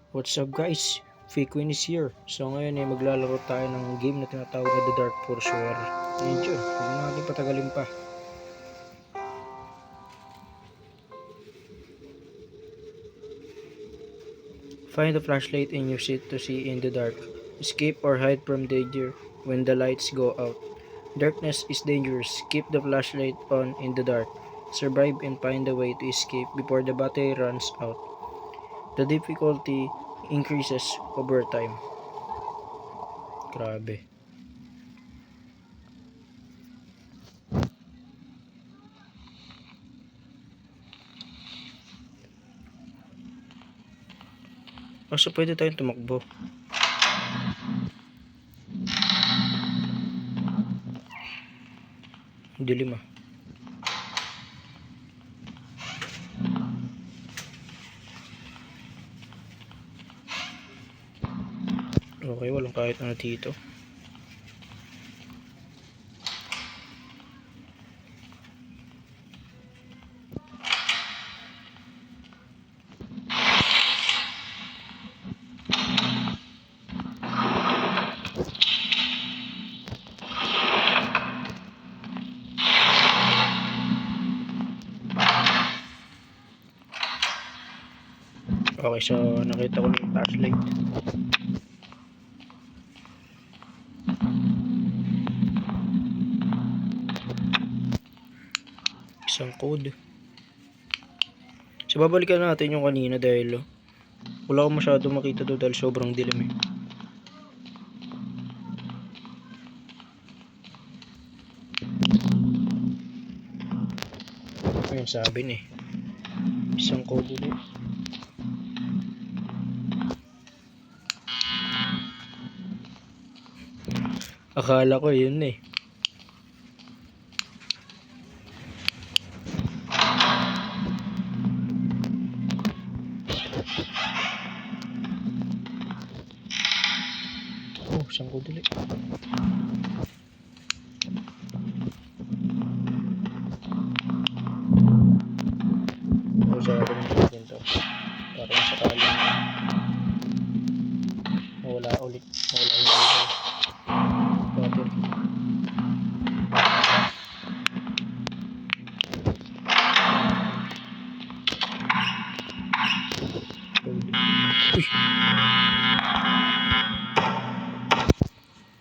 What's up guys? Queen is here. So ngayon ay maglalaro tayo ng game na tinatawag na The Dark Pursuer. Ayun dyan, huwag na natin patagalin pa. Find a flashlight in your seat to see in the dark. Escape or hide from danger when the lights go out. Darkness is dangerous. Keep the flashlight on in the dark. Survive and find a way to escape before the battery runs out. The difficulty increases over time. Grabe. So pwede tayong tumakbo. Dilim ah. Okay, walang kahit ano dito. Okay, so nakita ko na yung flashlight. Isang code. So babalikan natin yung kanina dahil wala akong masyado makita doon dahil sobrang dilim eh. Ayun sabi ni isang code ulit. Akala ko yun eh. Oh, isang code ulit. Oh, sabi natin to. Parang sakali mawala ulit. Mawala yung ilaw. Battery. Uy!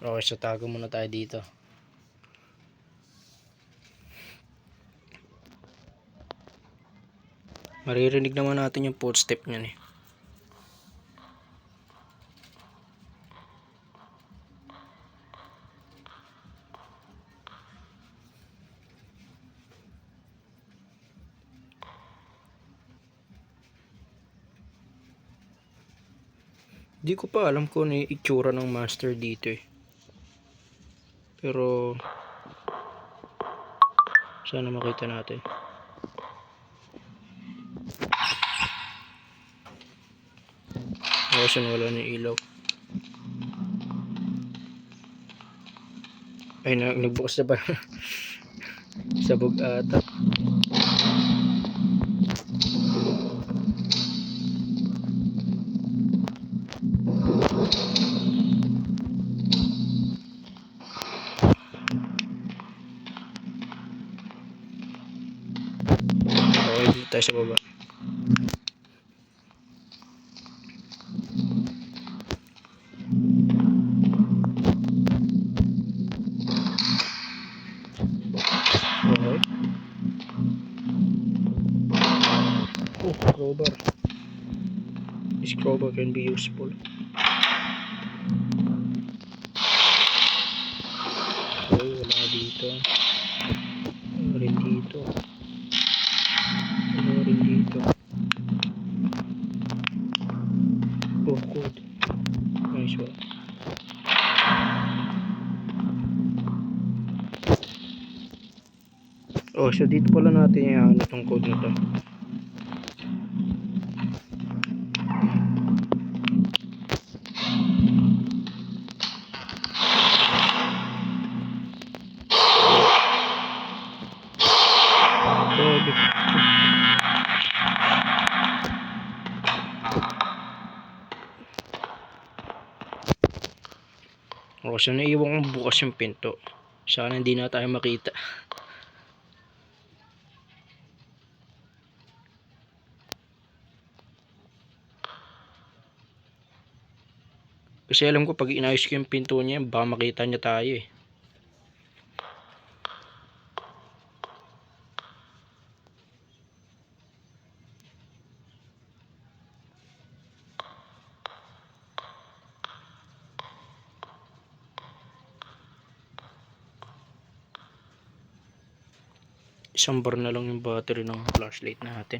Okay, so tago muna tayo dito. Maririnig naman natin yung footstep niyan eh. Di ko pa alam kung ano yung itsura ng master dito eh. Pero sana makita natin. Kasi wala na yung ilaw. Ay, nagbukas na ba? Sabog ata. Okay, dito tayo sa baba. Okay. Oh, crowbar. This crowbar can be useful. Okay, wala dito. Wala rin dito. Wala rin dito. Oh, good. Nice one. Oh, so dito pala natin yung itong code na to. Kasi naiwan kong bukas yung pinto. Sana hindi na tayo makita. Kasi alam ko pag inayos ko yung pinto niya, baka makita niya tayo eh. Isang bar na lang yung battery ng flashlight natin.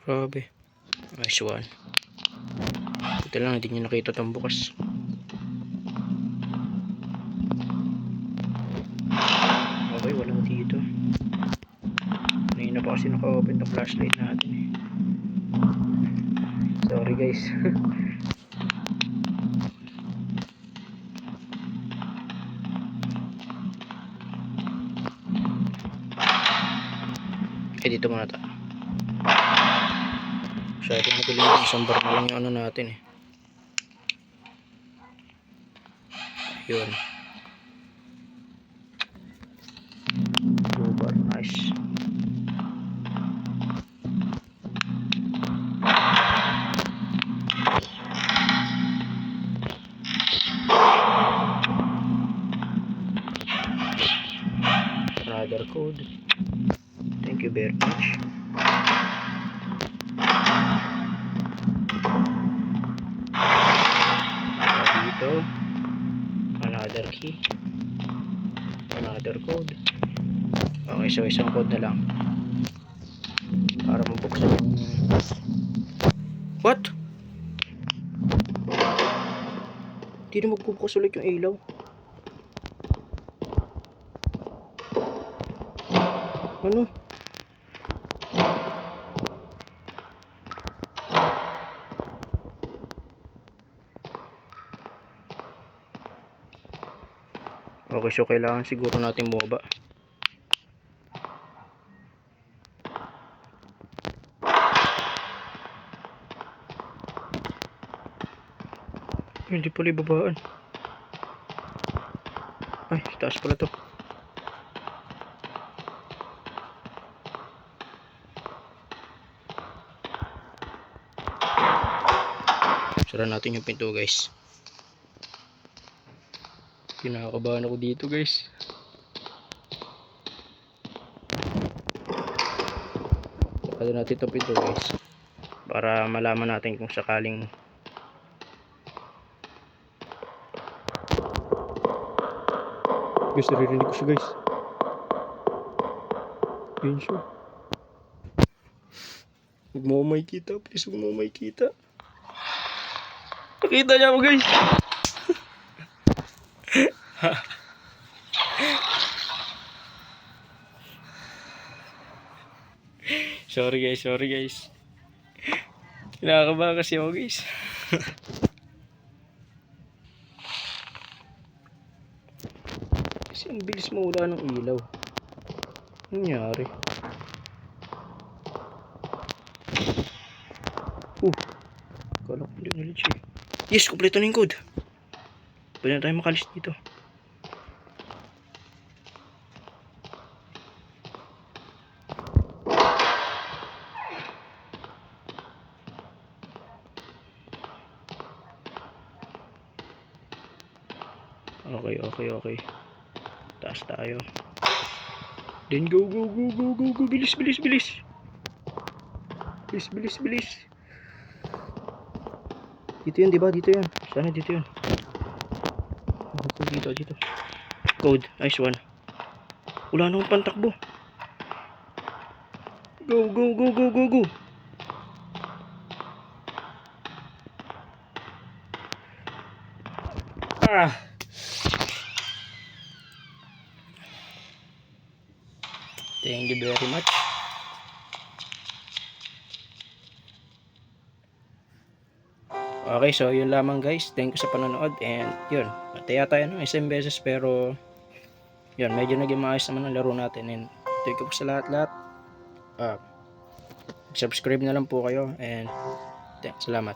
Grabe. Nice one. Ito lang, hindi nyo nakita itong bukas. Okay, walang dito. Ngayon na pa kasi naka-open itong flashlight natin eh. Sorry guys. Dito muna tayo. Masyadong matuloy yung isang bar na lang yung ano natin eh. Yun. 2 bar, nice. Another code. Thank you very much. Dito. Another key. Another code. Okay, so isang code na lang. Para mabuksan yung... What? Hindi na magbubukas ulit yung ilaw. Ano? Okay, so kailangan siguro natin bumaba. Hindi pala ibabaan. Ay, taas pala to. Sara natin yung pinto guys. Kinakabahan ako dito guys. Sara natin itong pinto guys. Para malaman natin kung sakaling guys, naririnig ko siya guys. Yun siya. Huwag mo may kita. Please huwag mo may kita. Nakita niya ako guys. Sorry guys. Kinakabahan kasi ako guys. Kasi ang bilis mawala ng ilaw. Ano nangyari? Kala ko hindi nalit siya. Yes, kompleto na yung code. Pwede na tayo makalis dito. Okay. Taas tayo. Then go. Bilis. Bilis. Dito yun, diba? Dito yun. Sana dito yun. Dito. Code. Nice one. Wala na akong pantakbo. Go. Thank you very much. Okay, so yun lamang guys. Thank you sa panonood. And yun, nataya tayo ng isang beses pero yun, medyo naging maayos naman ang laro natin. And thank you po sa lahat. Subscribe na lang po kayo and salamat.